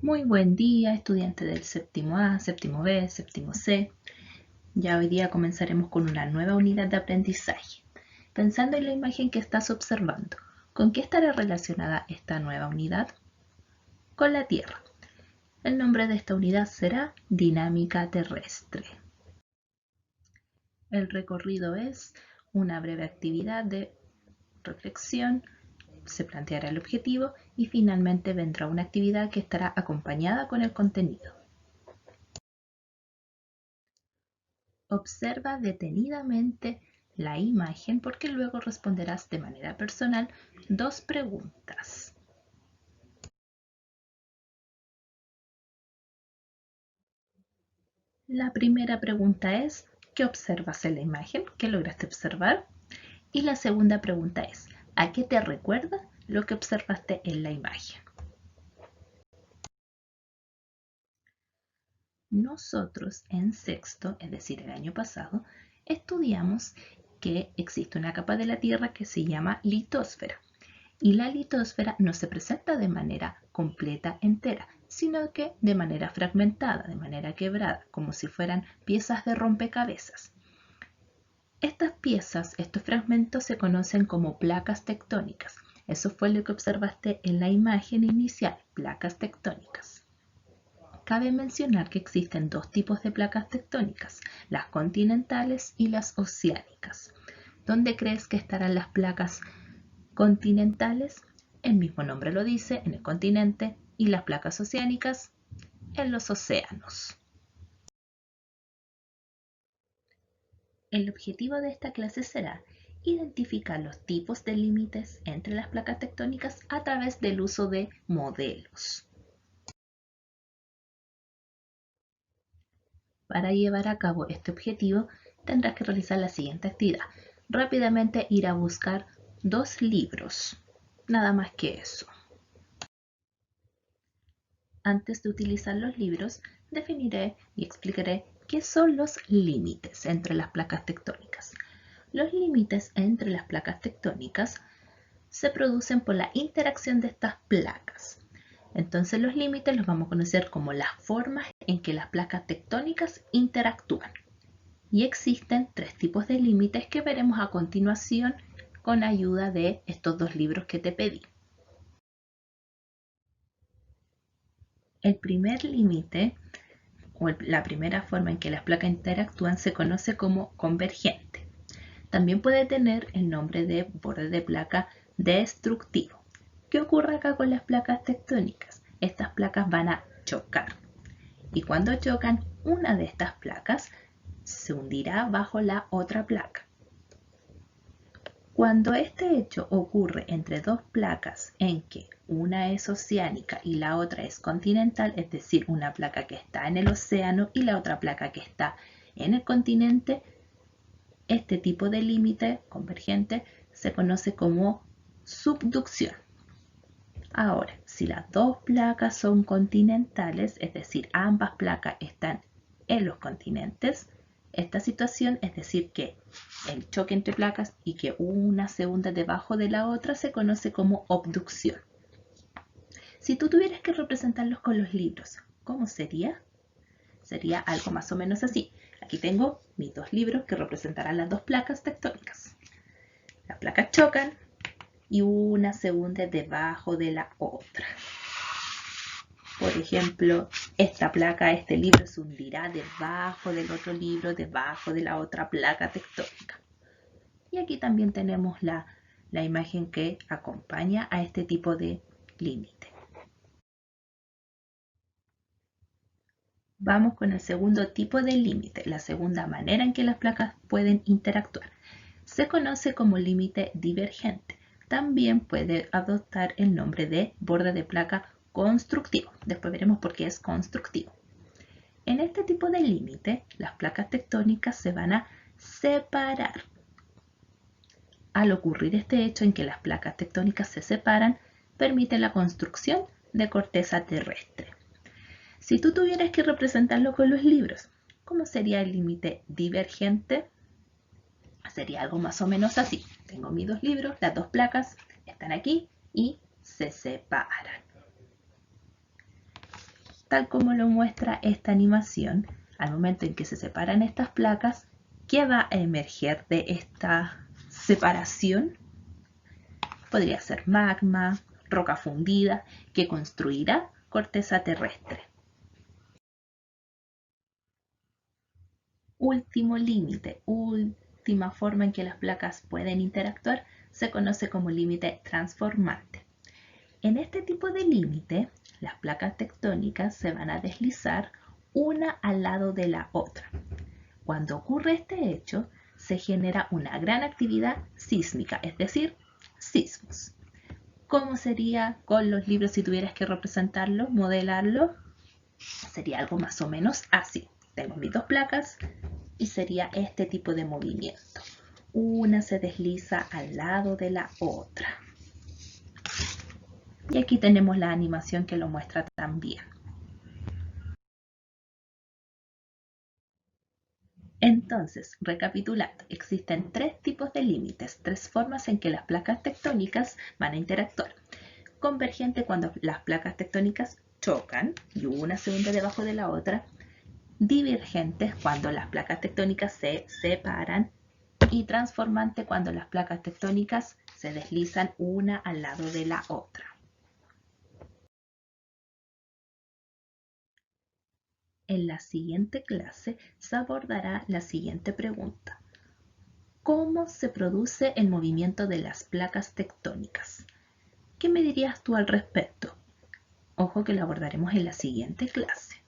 Muy buen día, estudiante del séptimo A, séptimo B, séptimo C. Ya hoy día comenzaremos con una nueva unidad de aprendizaje. Pensando en la imagen que estás observando, ¿con qué estará relacionada esta nueva unidad? Con la Tierra. El nombre de esta unidad será dinámica terrestre. El recorrido es una breve actividad de reflexión, se planteará el objetivo y finalmente vendrá una actividad que estará acompañada con el contenido. Observa detenidamente la imagen porque luego responderás de manera personal dos preguntas. La primera pregunta es, ¿qué observas en la imagen? ¿Qué lograste observar? Y la segunda pregunta es, ¿a qué te recuerda lo que observaste en la imagen? Nosotros en sexto, es decir, el año pasado, estudiamos que existe una capa de la Tierra que se llama litosfera. Y la litosfera no se presenta de manera completa, entera, sino que de manera fragmentada, de manera quebrada, como si fueran piezas de rompecabezas. Estas piezas, estos fragmentos se conocen como placas tectónicas. Eso fue lo que observaste en la imagen inicial, placas tectónicas. Cabe mencionar que existen dos tipos de placas tectónicas, las continentales y las oceánicas. ¿Dónde crees que estarán las placas continentales? El mismo nombre lo dice, en el continente, y las placas oceánicas en los océanos. El objetivo de esta clase será identificar los tipos de límites entre las placas tectónicas a través del uso de modelos. Para llevar a cabo este objetivo tendrás que realizar la siguiente actividad. Rápidamente ir a buscar dos libros, nada más que eso. Antes de utilizar los libros, definiré y explicaré qué son los límites entre las placas tectónicas. Los límites entre las placas tectónicas se producen por la interacción de estas placas. Entonces los límites los vamos a conocer como las formas en que las placas tectónicas interactúan. Y existen tres tipos de límites que veremos a continuación con ayuda de estos dos libros que te pedí. El primer límite o la primera forma en que las placas interactúan se conoce como convergente. También puede tener el nombre de borde de placa destructivo. ¿Qué ocurre acá con las placas tectónicas? Estas placas van a chocar y cuando chocan, una de estas placas se hundirá bajo la otra placa. Cuando este hecho ocurre entre dos placas en que una es oceánica y la otra es continental, es decir, una placa que está en el océano y la otra placa que está en el continente, este tipo de límite convergente se conoce como subducción. Ahora, si las dos placas son continentales, es decir, ambas placas están en los continentes, esta situación, es decir, que el choque entre placas y que una se hunda debajo de la otra, se conoce como obducción. Si tú tuvieras que representarlos con los libros, ¿cómo sería? Sería algo más o menos así. Aquí tengo mis dos libros que representarán las dos placas tectónicas. Las placas chocan y una se hunde debajo de la otra. Por ejemplo, esta placa, este libro se hundirá debajo del otro libro, debajo de la otra placa tectónica. Y aquí también tenemos la imagen que acompaña a este tipo de límite. Vamos con el segundo tipo de límite, la segunda manera en que las placas pueden interactuar. Se conoce como límite divergente. También puede adoptar el nombre de borde de placa constructivo. Después veremos por qué es constructivo. En este tipo de límite, las placas tectónicas se van a separar. Al ocurrir este hecho en que las placas tectónicas se separan, permite la construcción de corteza terrestre. Si tú tuvieras que representarlo con los libros, ¿cómo sería el límite divergente? Sería algo más o menos así. Tengo mis dos libros, las dos placas están aquí y se separan. tal como lo muestra esta animación, al momento en que se separan estas placas, ¿qué va a emerger de esta separación? Podría ser magma, roca fundida, que construirá corteza terrestre. Último límite, última forma en que las placas pueden interactuar, se conoce como límite transformante. En este tipo de límite, las placas tectónicas se van a deslizar una al lado de la otra. Cuando ocurre este hecho, se genera una gran actividad sísmica, es decir, sismos. ¿Cómo sería con los libros si tuvieras que representarlo, modelarlo? Sería algo más o menos así. Tengo mis dos placas y sería este tipo de movimiento. Una se desliza al lado de la otra. Y aquí tenemos la animación que lo muestra también. Entonces, recapitulando, existen tres tipos de límites, tres formas en que las placas tectónicas van a interactuar. Convergente cuando las placas tectónicas chocan y una se hunde debajo de la otra. Divergentes cuando las placas tectónicas se separan. Y transformante cuando las placas tectónicas se deslizan una al lado de la otra. En la siguiente clase se abordará la siguiente pregunta. ¿Cómo se produce el movimiento de las placas tectónicas? ¿Qué me dirías tú al respecto? Ojo que lo abordaremos en la siguiente clase.